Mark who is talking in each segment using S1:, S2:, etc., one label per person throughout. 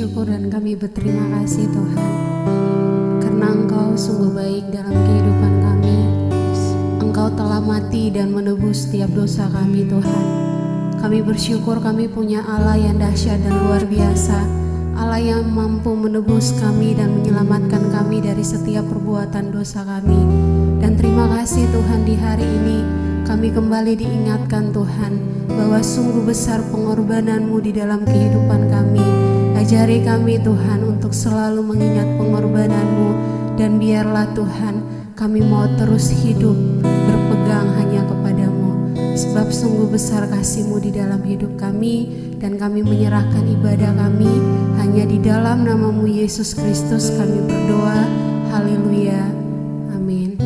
S1: bersyukur dan kami berterima kasih Tuhan, karena Engkau sungguh baik dalam kehidupan kami. Engkau telah mati dan menebus setiap dosa kami Tuhan. Kami bersyukur kami punya Allah yang dahsyat dan luar biasa, Allah yang mampu menebus kami dan menyelamatkan kami dari setiap perbuatan dosa kami. Dan terima kasih Tuhan, di hari ini kami kembali diingatkan Tuhan bahwa sungguh besar pengorbanan-Mu di dalam kehidupan kami. Ajari kami Tuhan untuk selalu mengingat pengorbanan-Mu, dan biarlah Tuhan kami mau terus hidup berpegang hanya kepada-Mu, sebab sungguh besar kasih-Mu di dalam hidup kami, dan kami menyerahkan ibadah kami hanya di dalam nama-Mu Yesus Kristus kami berdoa. Haleluya, amin.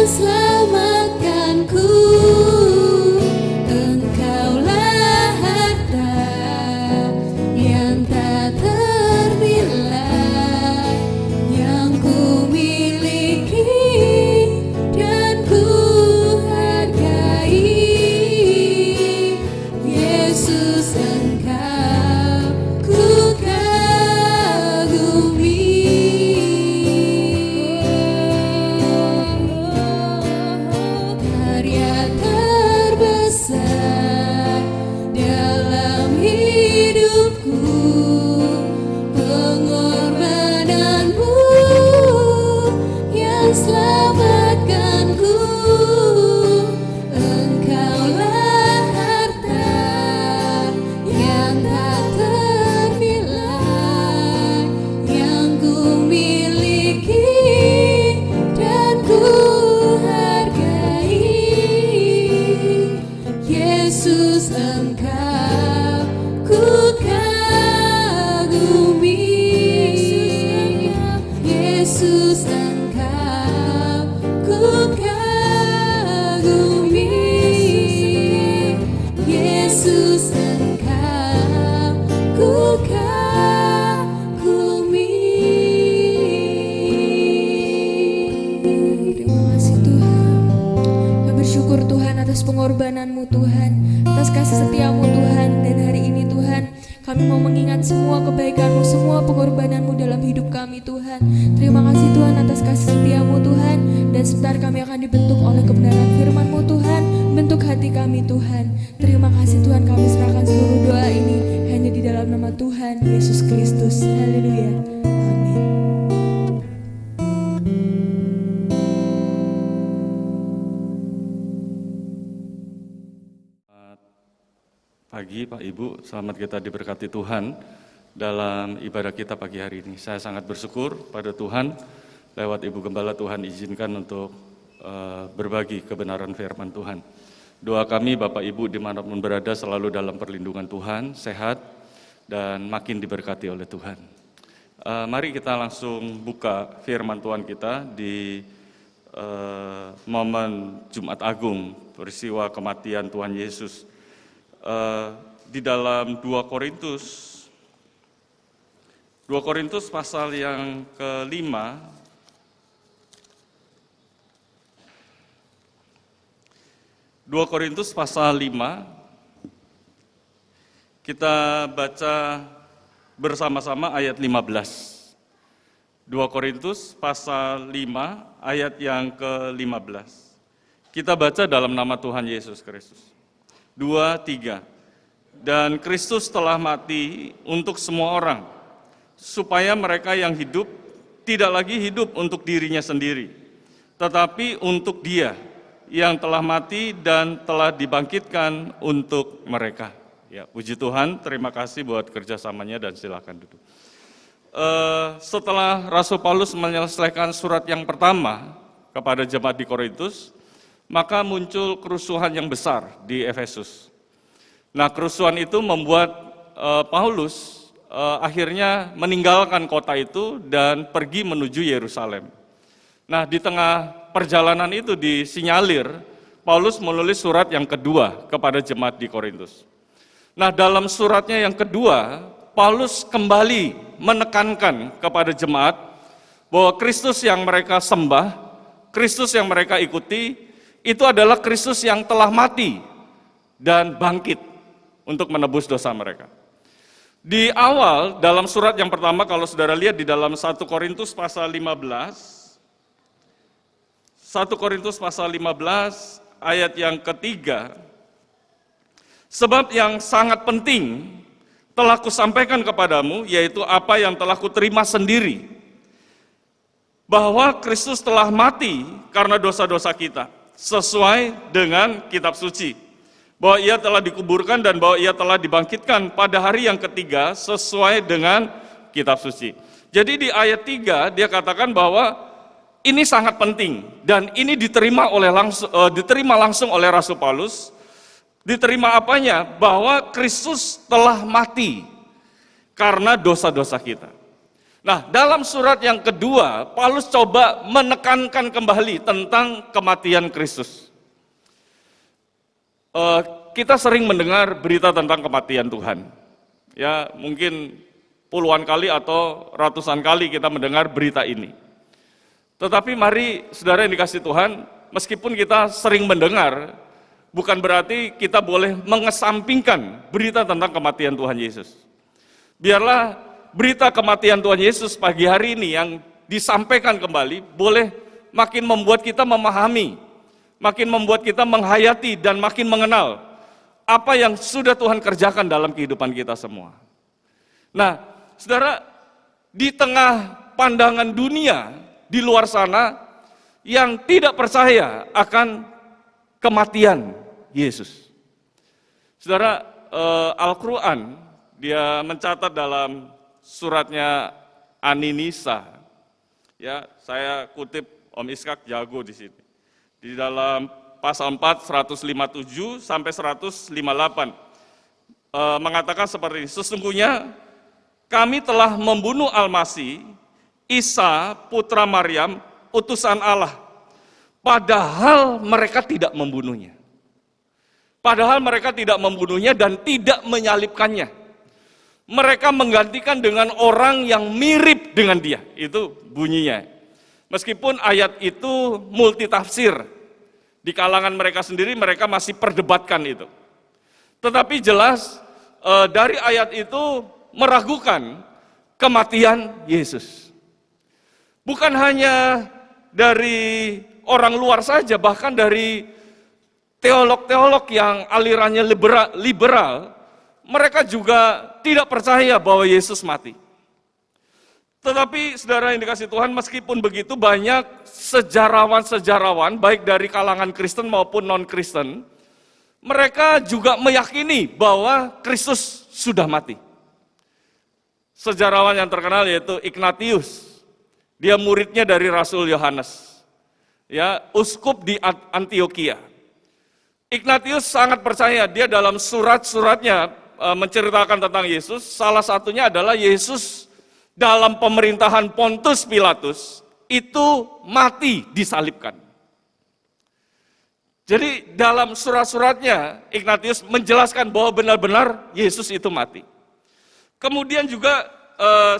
S1: selamatkanku. Engkaulah harta yang tak ternilai, yang ku miliki dan ku hargai. Yesus, Engkau ku kagumi. Karya terbesar dalam hidupku, pengorbananmu yang selamatkanku. Engkaulah harta yang tak ternilai, yang ku miliki dan ku hargai. Yesus, Engkau ku kagumi. Yesus, Engkau ku kagumi. Yesus, Engkau ku kagumi. Terima kasih Tuhan. Kami bersyukur Tuhan atas pengorbanan-Mu Tuhan, atas kasih setia-Mu Tuhan. Dan hari ini Tuhan, kami mau mengingat semua kebaikan-Mu, semua pengorbanan-Mu dalam hidup kami Tuhan. Terima kasih Tuhan atas kasih setia-Mu Tuhan. Dan sebentar kami akan dibentuk oleh kebenaran firman-Mu Tuhan, bentuk hati kami Tuhan. Terima kasih Tuhan, kami serahkan seluruh doa ini hanya di dalam nama Tuhan Yesus Kristus. Haleluya. Amin.
S2: Pagi Pak Ibu, selamat kita diberkati Tuhan dalam ibadah kita pagi hari ini. Saya sangat bersyukur pada Tuhan, lewat Ibu Gembala Tuhan izinkan untuk berbagi kebenaran firman Tuhan. Doa kami Bapak Ibu dimanapun berada selalu dalam perlindungan Tuhan, sehat dan makin diberkati oleh Tuhan. Mari kita langsung buka firman Tuhan kita di momen Jumat Agung, peristiwa kematian Tuhan Yesus. Di dalam 2 Korintus pasal yang ke-5, pasal 5, kita baca bersama-sama ayat 15. 2 Korintus pasal 5 ayat yang ke-15. Kita baca dalam nama Tuhan Yesus Kristus. 2, 3. Dan Kristus telah mati untuk semua orang, supaya mereka yang hidup tidak lagi hidup untuk dirinya sendiri, tetapi untuk Dia yang telah mati dan telah dibangkitkan untuk mereka. Ya, puji Tuhan, terima kasih buat kerjasamanya dan silakan duduk. Setelah Rasul Paulus menyelesaikan surat yang pertama kepada jemaat di Korintus, maka muncul kerusuhan yang besar di Efesus. Nah, kerusuhan itu membuat Paulus akhirnya meninggalkan kota itu dan pergi menuju Yerusalem. Nah, di tengah perjalanan itu disinyalir, Paulus menulis surat yang kedua kepada jemaat di Korintus. Nah, dalam suratnya yang kedua, Paulus kembali menekankan kepada jemaat bahwa Kristus yang mereka sembah, Kristus yang mereka ikuti, itu adalah Kristus yang telah mati dan bangkit untuk menebus dosa mereka. Di awal, dalam surat yang pertama, kalau saudara lihat di dalam 1 Korintus pasal 15, 1 Korintus pasal 15 ayat yang ketiga, sebab yang sangat penting telah kusampaikan kepadamu, yaitu apa yang telah kuterima sendiri, bahwa Kristus telah mati karena dosa-dosa kita, sesuai dengan kitab suci, bahwa Ia telah dikuburkan dan bahwa Ia telah dibangkitkan pada hari yang ketiga sesuai dengan kitab suci. Jadi di ayat 3 dia katakan bahwa ini sangat penting dan ini diterima langsung oleh Rasul Paulus. Diterima apanya? Bahwa Kristus telah mati karena dosa-dosa kita. Nah, dalam surat yang kedua, Paulus coba menekankan kembali tentang kematian Kristus. Kita sering mendengar berita tentang kematian Tuhan. Ya, mungkin puluhan kali atau ratusan kali kita mendengar berita ini. Tetapi mari saudara yang dikasih Tuhan, meskipun kita sering mendengar, bukan berarti kita boleh mengesampingkan berita tentang kematian Tuhan Yesus. Biarlah berita kematian Tuhan Yesus pagi hari ini yang disampaikan kembali boleh makin membuat kita memahami, makin membuat kita menghayati dan makin mengenal apa yang sudah Tuhan kerjakan dalam kehidupan kita semua. Nah, saudara, di tengah pandangan dunia di luar sana yang tidak percaya akan kematian Yesus. Saudara, Al-Quran dia mencatat dalam suratnya Aninisa, ya saya kutip Om Iskak jago di sini. Di dalam pasal 4, 157 sampai 158 mengatakan seperti ini, sesungguhnya kami telah membunuh Al-Masih, Isa putra Maryam, utusan Allah, padahal mereka tidak membunuhnya. Padahal mereka tidak membunuhnya dan tidak menyalibkannya. Mereka menggantikan dengan orang yang mirip dengan dia. Itu bunyinya. Meskipun ayat itu multitafsir, di kalangan mereka sendiri mereka masih perdebatkan itu. Tetapi jelas dari ayat itu meragukan kematian Yesus. Bukan hanya dari orang luar saja, bahkan dari teolog-teolog yang alirannya liberal, mereka juga tidak percaya bahwa Yesus mati. Tetapi saudara yang dikasih Tuhan, meskipun begitu banyak sejarawan-sejarawan, baik dari kalangan Kristen maupun non-Kristen, mereka juga meyakini bahwa Kristus sudah mati. Sejarawan yang terkenal yaitu Ignatius, dia muridnya dari Rasul Yohanes, ya, uskup di Antioquia. Ignatius sangat percaya, dia dalam surat-suratnya menceritakan tentang Yesus, salah satunya adalah Yesus dalam pemerintahan Pontius Pilatus itu mati disalibkan. Jadi dalam surat-suratnya Ignatius menjelaskan bahwa benar-benar Yesus itu mati. Kemudian juga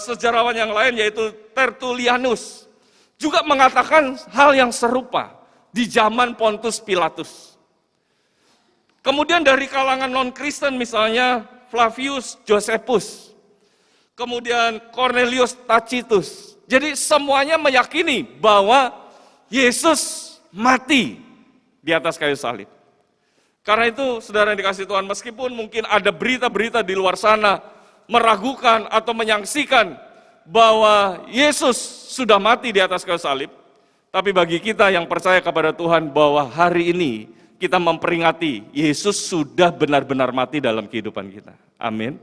S2: sejarawan yang lain yaitu Tertullianus juga mengatakan hal yang serupa di zaman Pontius Pilatus. Kemudian dari kalangan non-Kristen misalnya Flavius Josephus, kemudian Cornelius Tacitus. Jadi semuanya meyakini bahwa Yesus mati di atas kayu salib. Karena itu saudara yang dikasih Tuhan, meskipun mungkin ada berita-berita di luar sana meragukan atau menyaksikan bahwa Yesus sudah mati di atas kayu salib, tapi bagi kita yang percaya kepada Tuhan bahwa hari ini kita memperingati Yesus sudah benar-benar mati dalam kehidupan kita. Amin.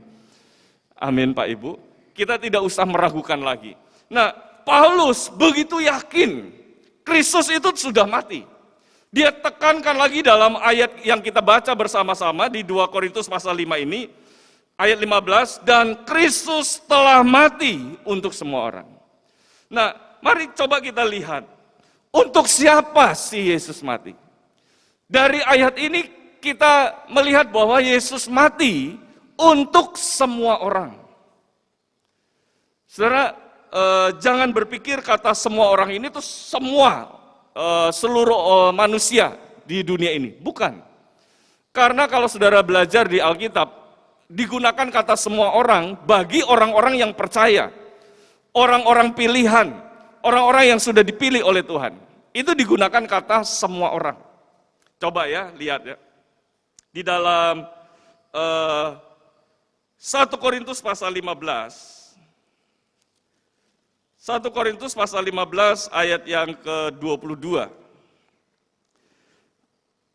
S2: Amin Pak Ibu. Kita tidak usah meragukan lagi. Nah, Paulus begitu yakin Kristus itu sudah mati. Dia tekankan lagi dalam ayat yang kita baca bersama-sama di 2 Korintus pasal 5 ini, ayat 15, dan Kristus telah mati untuk semua orang. Nah, mari coba kita lihat, untuk siapa si Yesus mati? Dari ayat ini kita melihat bahwa Yesus mati untuk semua orang. Saudara, jangan berpikir kata semua orang ini tuh semua, seluruh manusia di dunia ini. Bukan. Karena kalau saudara belajar di Alkitab, digunakan kata semua orang bagi orang-orang yang percaya. Orang-orang pilihan, orang-orang yang sudah dipilih oleh Tuhan. Itu digunakan kata semua orang. Coba ya, lihat ya. Di dalam 1 Korintus pasal 15. 1 Korintus pasal 15 ayat yang ke-22.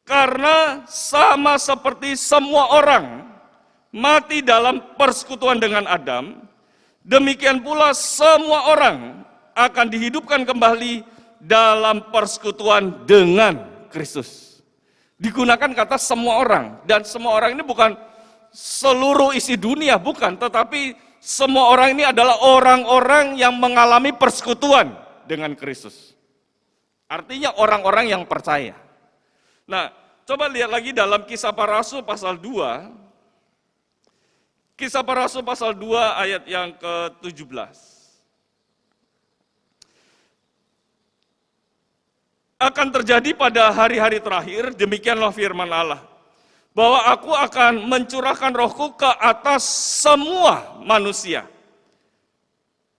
S2: Karena sama seperti semua orang mati dalam persekutuan dengan Adam, demikian pula semua orang akan dihidupkan kembali dalam persekutuan dengan Kristus. Digunakan kata semua orang, dan semua orang ini bukan seluruh isi dunia, bukan, tetapi semua orang ini adalah orang-orang yang mengalami persekutuan dengan Kristus. Artinya orang-orang yang percaya. Nah, coba lihat lagi dalam Kisah Para Rasul pasal 2. Kisah Para Rasul pasal 2 ayat yang ke-17. Akan terjadi pada hari-hari terakhir, demikianlah firman Allah, bahwa aku akan mencurahkan rohku ke atas semua manusia.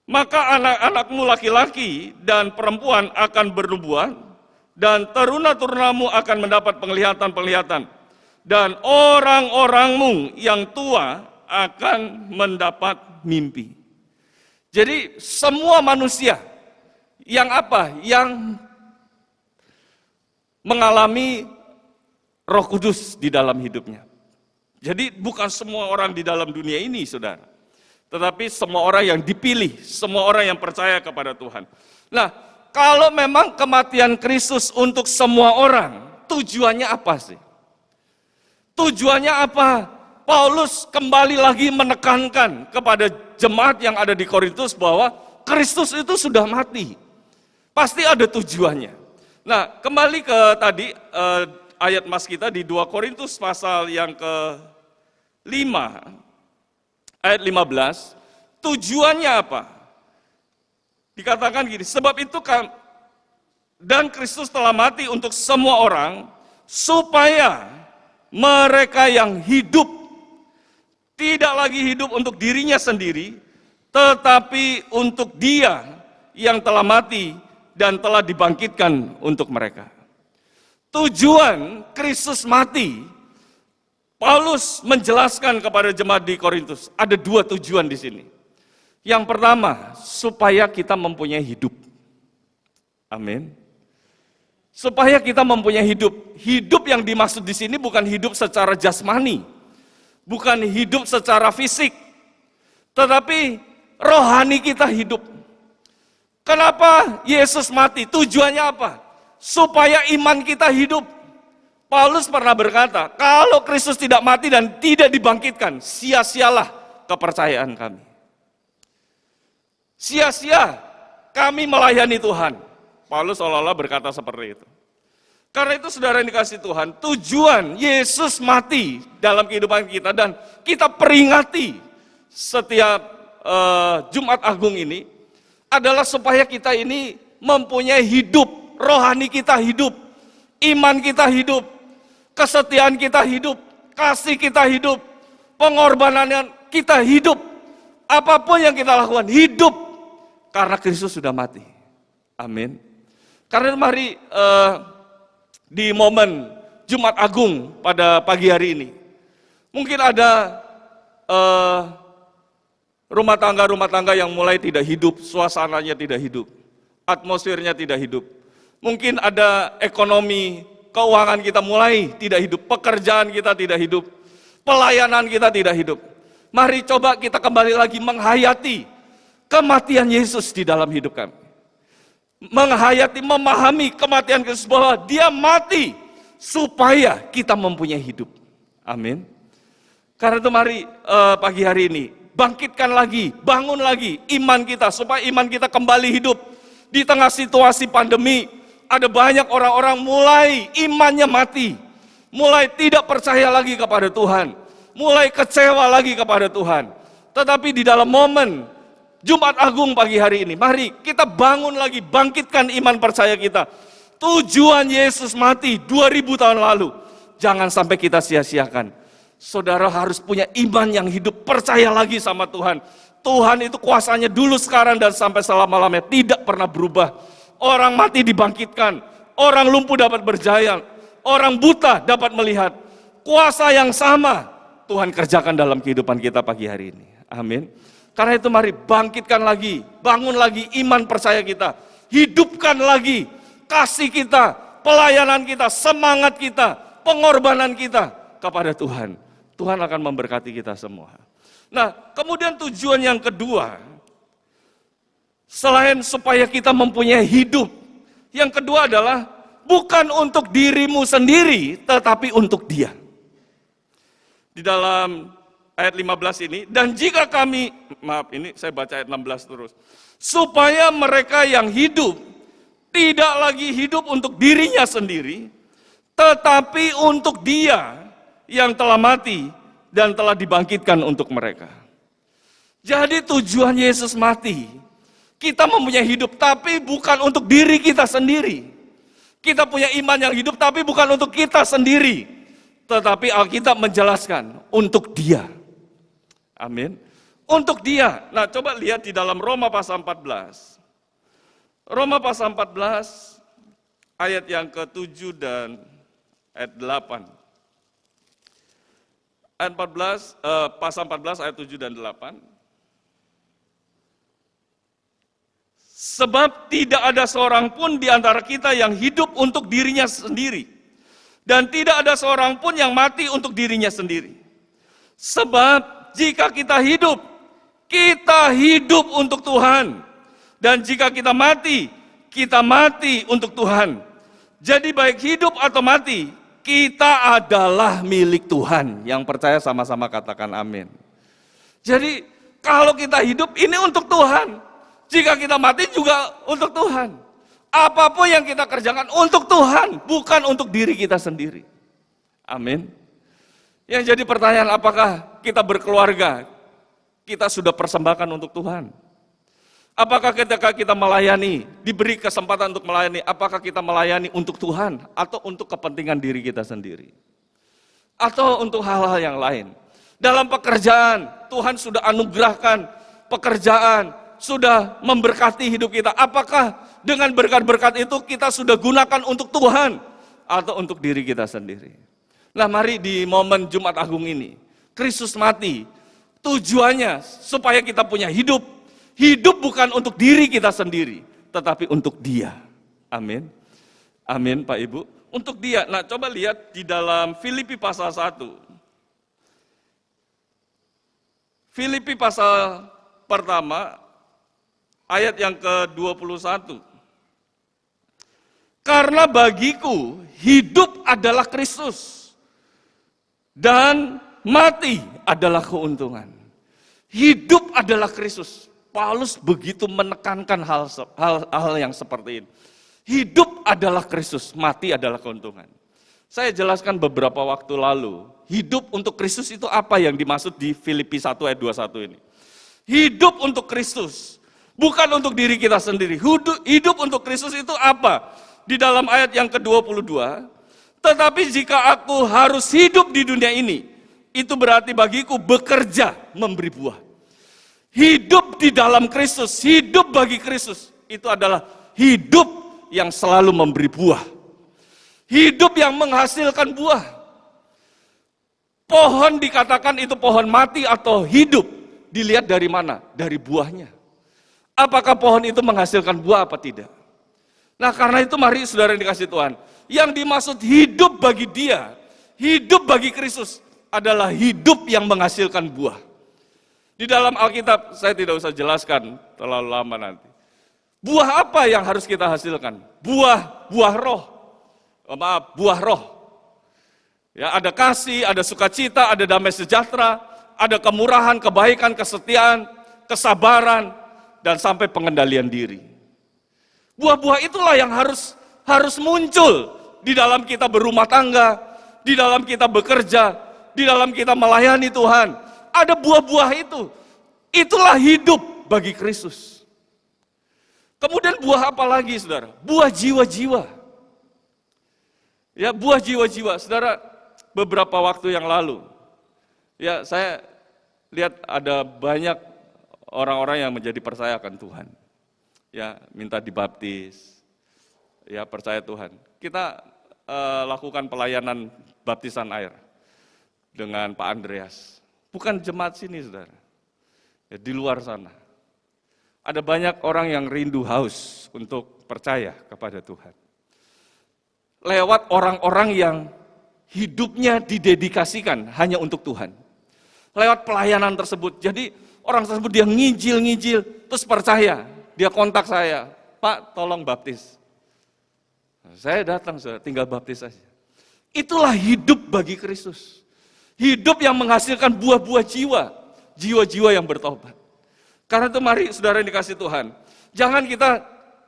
S2: Maka anak-anakmu laki-laki dan perempuan akan bernubuat, dan teruna-terunamu akan mendapat penglihatan-penglihatan, dan orang-orangmu yang tua akan mendapat mimpi. Jadi semua manusia yang apa? Yang mengalami Roh Kudus di dalam hidupnya. Jadi bukan semua orang di dalam dunia ini, saudara. Tetapi semua orang yang dipilih, semua orang yang percaya kepada Tuhan. Nah, kalau memang kematian Kristus untuk semua orang, tujuannya apa sih? Tujuannya apa? Paulus kembali lagi menekankan kepada jemaat yang ada di Korintus bahwa Kristus itu sudah mati. Pasti ada tujuannya. Nah, kembali ke tadi ayat mas kita di 2 Korintus pasal yang ke-5, ayat 15, tujuannya apa? Dikatakan gini, sebab itu dan Kristus telah mati untuk semua orang, supaya mereka yang hidup, tidak lagi hidup untuk dirinya sendiri, tetapi untuk Dia yang telah mati dan telah dibangkitkan untuk mereka. Tujuan Kristus mati, Paulus menjelaskan kepada jemaat di Korintus, ada 2 tujuan di sini. Yang pertama, supaya kita mempunyai hidup. Amin. Supaya kita mempunyai hidup. Hidup yang dimaksud di sini bukan hidup secara jasmani, bukan hidup secara fisik, tetapi rohani kita hidup. Kenapa Yesus mati? Tujuannya apa? Supaya iman kita hidup. Paulus pernah berkata, kalau Kristus tidak mati dan tidak dibangkitkan, sia-sialah kepercayaan kami. Sia-sia kami melayani Tuhan. Paulus seolah-olah berkata seperti itu. Karena itu saudara yang dikasih Tuhan, tujuan Yesus mati dalam kehidupan kita dan kita peringati setiap Jumat Agung ini, adalah supaya kita ini mempunyai hidup, rohani kita hidup, iman kita hidup, kesetiaan kita hidup, kasih kita hidup, pengorbanan kita hidup, apapun yang kita lakukan hidup, karena Kristus sudah mati. Amin. Karena mari di momen Jumat Agung pada pagi hari ini, mungkin ada rumah tangga yang mulai tidak hidup, suasananya tidak hidup, atmosfernya tidak hidup. Mungkin ada ekonomi, keuangan kita mulai tidak hidup, pekerjaan kita tidak hidup, pelayanan kita tidak hidup. Mari coba kita kembali lagi menghayati kematian Yesus di dalam hidup kami. Menghayati, memahami kematian Kristus bahwa Dia mati supaya kita mempunyai hidup. Amin. Karena itu mari pagi hari ini, bangkitkan lagi, bangun lagi iman kita, supaya iman kita kembali hidup. Di tengah situasi pandemi, ada banyak orang-orang mulai imannya mati, mulai tidak percaya lagi kepada Tuhan, mulai kecewa lagi kepada Tuhan. Tetapi di dalam momen Jumat Agung pagi hari ini, mari kita bangun lagi, bangkitkan iman percaya kita. Tujuan Yesus mati 2000 tahun lalu, jangan sampai kita sia-siakan. Saudara harus punya iman yang hidup, percaya lagi sama Tuhan. Tuhan itu kuasanya dulu, sekarang, dan sampai selama-lamanya tidak pernah berubah. Orang mati dibangkitkan, orang lumpuh dapat berjalan, orang buta dapat melihat. Kuasa yang sama Tuhan kerjakan dalam kehidupan kita pagi hari ini. Amin. Karena itu mari bangkitkan lagi, bangun lagi iman percaya kita. Hidupkan lagi kasih kita, pelayanan kita, semangat kita, pengorbanan kita kepada Tuhan. Tuhan akan memberkati kita semua. Nah, kemudian tujuan yang kedua, selain supaya kita mempunyai hidup, yang kedua adalah bukan untuk dirimu sendiri, tetapi untuk Dia. Di dalam ayat 15 ini, dan jika kami, maaf ini saya baca ayat 16 terus, supaya mereka yang hidup tidak lagi hidup untuk dirinya sendiri, tetapi untuk Dia yang telah mati dan telah dibangkitkan untuk mereka. Jadi tujuan Yesus mati, kita mempunyai hidup, tapi bukan untuk diri kita sendiri. Kita punya iman yang hidup, tapi bukan untuk kita sendiri. Tetapi Alkitab menjelaskan, untuk Dia. Amin. Untuk Dia. Nah, coba lihat di dalam Roma pasal 14. Roma pasal 14, ayat yang ke-7 dan ayat 8. Ayat 14, pasal 14, ayat 7 dan 8. Sebab tidak ada seorang pun di antara kita yang hidup untuk dirinya sendiri. Dan tidak ada seorang pun yang mati untuk dirinya sendiri. Sebab jika kita hidup untuk Tuhan. Dan jika kita mati untuk Tuhan. Jadi baik hidup atau mati, kita adalah milik Tuhan. Yang percaya sama-sama katakan amin. Jadi kalau kita hidup ini untuk Tuhan. Jika kita mati juga untuk Tuhan. Apapun yang kita kerjakan untuk Tuhan, bukan untuk diri kita sendiri. Amin. Yang jadi pertanyaan, apakah kita berkeluarga, kita sudah persembahkan untuk Tuhan? Apakah ketika kita melayani, diberi kesempatan untuk melayani, apakah kita melayani untuk Tuhan atau untuk kepentingan diri kita sendiri? Atau untuk hal-hal yang lain? Dalam pekerjaan, Tuhan sudah anugerahkan pekerjaan, sudah memberkati hidup kita. Apakah dengan berkat-berkat itu kita sudah gunakan untuk Tuhan atau untuk diri kita sendiri? Nah, mari di momen Jumat Agung ini, Kristus mati, tujuannya supaya kita punya hidup. Hidup bukan untuk diri kita sendiri, tetapi untuk Dia. Amin. Amin, Pak Ibu. Untuk Dia. Nah, coba lihat di dalam Filipi pasal 1. Filipi pasal pertama, ayat yang ke-21. Karena bagiku hidup adalah Kristus dan mati adalah keuntungan. Hidup adalah Kristus. Paulus begitu menekankan hal yang seperti ini. Hidup adalah Kristus, mati adalah keuntungan. Saya jelaskan beberapa waktu lalu, hidup untuk Kristus itu apa yang dimaksud di Filipi 1 ayat 21 ini. Hidup untuk Kristus. Bukan untuk diri kita sendiri. Hidup untuk Kristus itu apa? Di dalam ayat yang ke-22, tetapi jika aku harus hidup di dunia ini, itu berarti bagiku bekerja memberi buah. Hidup di dalam Kristus, hidup bagi Kristus, itu adalah hidup yang selalu memberi buah. Hidup yang menghasilkan buah. Pohon dikatakan itu pohon mati atau hidup, dilihat dari mana? Dari buahnya. Apakah pohon itu menghasilkan buah apa tidak? Nah, karena itu mari saudara yang dikasihi Tuhan, yang dimaksud hidup bagi Dia, hidup bagi Kristus adalah hidup yang menghasilkan buah. Di dalam Alkitab, saya tidak usah jelaskan terlalu lama nanti. Buah apa yang harus kita hasilkan? Buah roh. Buah roh. Ya, ada kasih, ada sukacita, ada damai sejahtera, ada kemurahan, kebaikan, kesetiaan, kesabaran, dan sampai pengendalian diri. Buah-buah itulah yang harus muncul di dalam kita berumah tangga, di dalam kita bekerja, di dalam kita melayani Tuhan. Ada buah-buah itu. Itulah hidup bagi Kristus. Kemudian buah apa lagi, saudara? Buah jiwa-jiwa. Ya, buah jiwa-jiwa. Saudara, beberapa waktu yang lalu, ya saya lihat ada banyak orang-orang yang menjadi percaya akan Tuhan. Ya, minta dibaptis. Ya, percaya Tuhan. Kita lakukan pelayanan baptisan air dengan Pak Andreas. Bukan jemaat sini, saudara. Ya, di luar sana. Ada banyak orang yang rindu haus untuk percaya kepada Tuhan. Lewat orang-orang yang hidupnya didedikasikan hanya untuk Tuhan. Lewat pelayanan tersebut. Jadi orang tersebut dia ngijil, terus percaya. Dia kontak saya, Pak tolong baptis. Saya datang, saudara, tinggal baptis saja. Itulah hidup bagi Kristus. Hidup yang menghasilkan buah-buah jiwa, jiwa-jiwa yang bertobat. Karena itu mari saudara yang dikasih Tuhan, jangan kita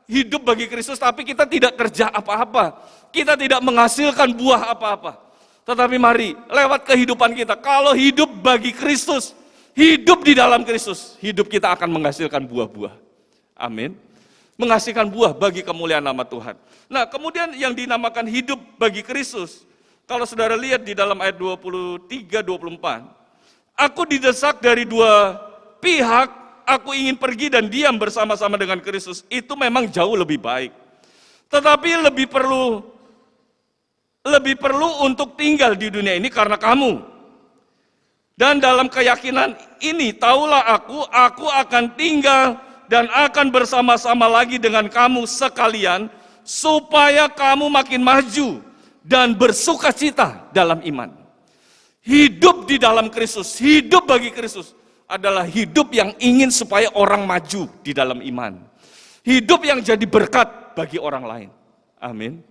S2: hidup bagi Kristus tapi kita tidak kerja apa-apa. Kita tidak menghasilkan buah apa-apa. Tetapi mari lewat kehidupan kita, kalau hidup bagi Kristus, hidup di dalam Kristus, hidup kita akan menghasilkan buah-buah. Amin. Menghasilkan buah bagi kemuliaan nama Tuhan. Nah, kemudian yang dinamakan hidup bagi Kristus, kalau saudara lihat di dalam ayat 23-24, aku didesak dari dua pihak, aku ingin pergi dan diam bersama-sama dengan Kristus. Itu memang jauh lebih baik. Tetapi lebih perlu untuk tinggal di dunia ini karena kamu. Dan dalam keyakinan ini, taulah aku akan tinggal dan akan bersama-sama lagi dengan kamu sekalian, supaya kamu makin maju dan bersuka cita dalam iman. Hidup di dalam Kristus, hidup bagi Kristus adalah hidup yang ingin supaya orang maju di dalam iman. Hidup yang jadi berkat bagi orang lain. Amin.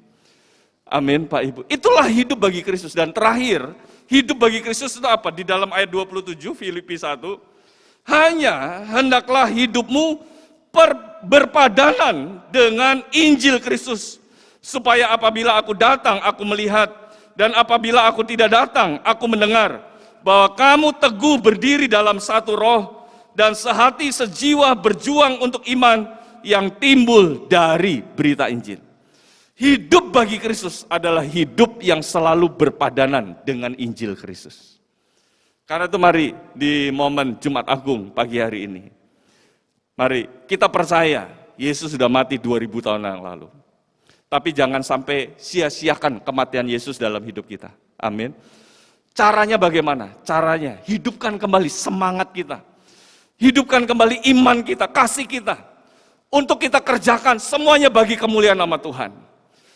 S2: Amin Pak Ibu. Itulah hidup bagi Kristus. Dan terakhir, hidup bagi Kristus itu apa? Di dalam ayat 27 Filipi 1. Hanya hendaklah hidupmu berpadanan dengan Injil Kristus. Supaya apabila aku datang, aku melihat. Dan apabila aku tidak datang, aku mendengar. Bahwa kamu teguh berdiri dalam satu roh. Dan sehati sejiwa berjuang untuk iman yang timbul dari berita Injil. Hidup bagi Kristus adalah hidup yang selalu berpadanan dengan Injil Kristus. Karena itu mari di momen Jumat Agung pagi hari ini, mari kita percaya Yesus sudah mati 2000 tahun yang lalu. Tapi jangan sampai sia-siakan kematian Yesus dalam hidup kita. Amin. Caranya bagaimana? Caranya hidupkan kembali semangat kita. Hidupkan kembali iman kita, kasih kita. Untuk kita kerjakan semuanya bagi kemuliaan nama Tuhan.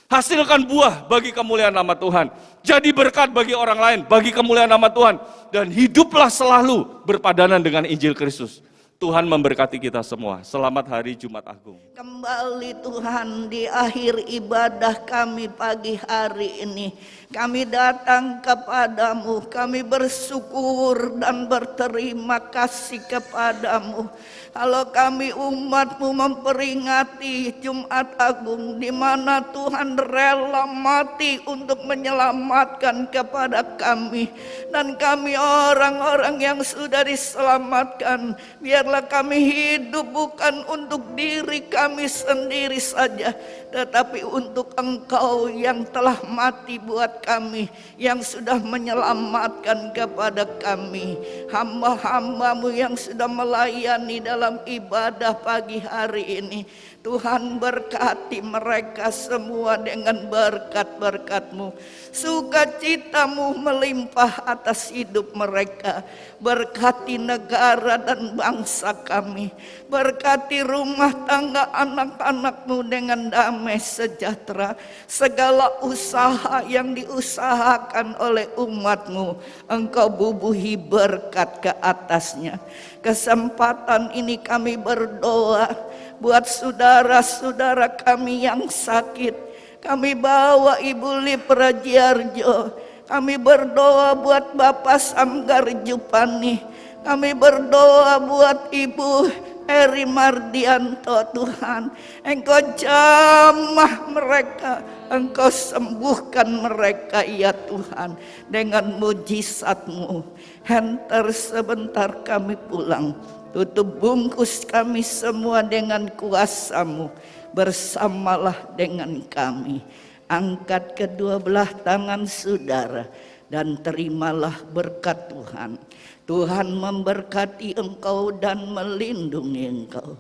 S2: Hasilkan buah bagi kemuliaan nama Tuhan. Jadi berkat bagi orang lain, bagi kemuliaan nama Tuhan. Dan hiduplah selalu berpadanan dengan Injil Kristus. Tuhan memberkati kita semua. Selamat hari Jumat Agung.
S3: Kembali Tuhan di akhir ibadah kami pagi hari ini. Kami datang kepadamu, kami bersyukur dan berterima kasih kepadamu. Kalau kami umatmu memperingati Jumat Agung, di mana Tuhan rela mati untuk menyelamatkan kepada kami. Dan kami orang-orang yang sudah diselamatkan, biarlah kami hidup bukan untuk diri kami sendiri saja, tetapi untuk Engkau yang telah mati buat kami, yang sudah menyelamatkan kepada kami. Hamba-hambamu yang sudah melayani dalam ibadah pagi hari ini, Tuhan berkati mereka semua dengan berkat-berkat-Mu. Sukacitamu melimpah atas hidup mereka. Berkati negara dan bangsa kami. Berkati rumah tangga anak-anak-Mu dengan damai sejahtera. Segala usaha yang diusahakan oleh umat-Mu, Engkau bubuhi berkat ke atasnya. Kesempatan ini kami berdoa buat saudara-saudara kami yang sakit. Kami bawa Ibu Lip Rajiarjo. Kami berdoa buat Bapak Samgar Jupani. Kami berdoa buat Ibu Eri Mardianto. Tuhan, Engkau jamah mereka, Engkau sembuhkan mereka ya Tuhan, dengan mujizat-Mu. Hantar sebentar kami pulang. Tutup bungkus kami semua dengan kuasa-Mu. Bersamalah dengan kami. Angkat kedua belah tangan saudara dan terimalah berkat Tuhan. Tuhan memberkati engkau dan melindungi engkau.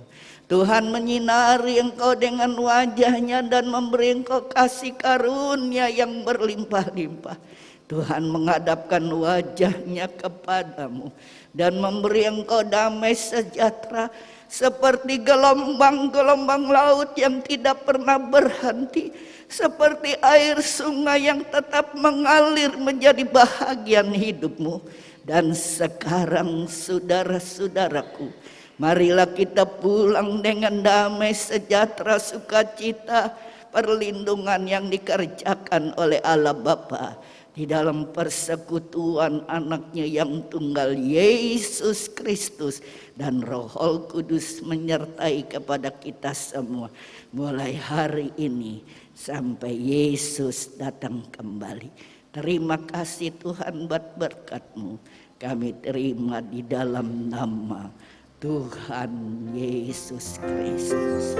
S3: Tuhan menyinari engkau dengan wajahnya dan memberi engkau kasih karunia yang berlimpah-limpah. Tuhan menghadapkan wajahnya kepadamu dan memberi engkau damai sejahtera, seperti gelombang-gelombang laut yang tidak pernah berhenti, seperti air sungai yang tetap mengalir menjadi bahagian hidupmu. Dan sekarang saudara-saudaraku, marilah kita pulang dengan damai sejahtera, sukacita, perlindungan yang dikerjakan oleh Allah Bapa di dalam persekutuan anaknya yang tunggal Yesus Kristus dan Roh Kudus menyertai kepada kita semua mulai hari ini sampai Yesus datang kembali. Terima kasih Tuhan buat berkat-Mu. Kami terima di dalam nama Tuhan Yesus Kristus.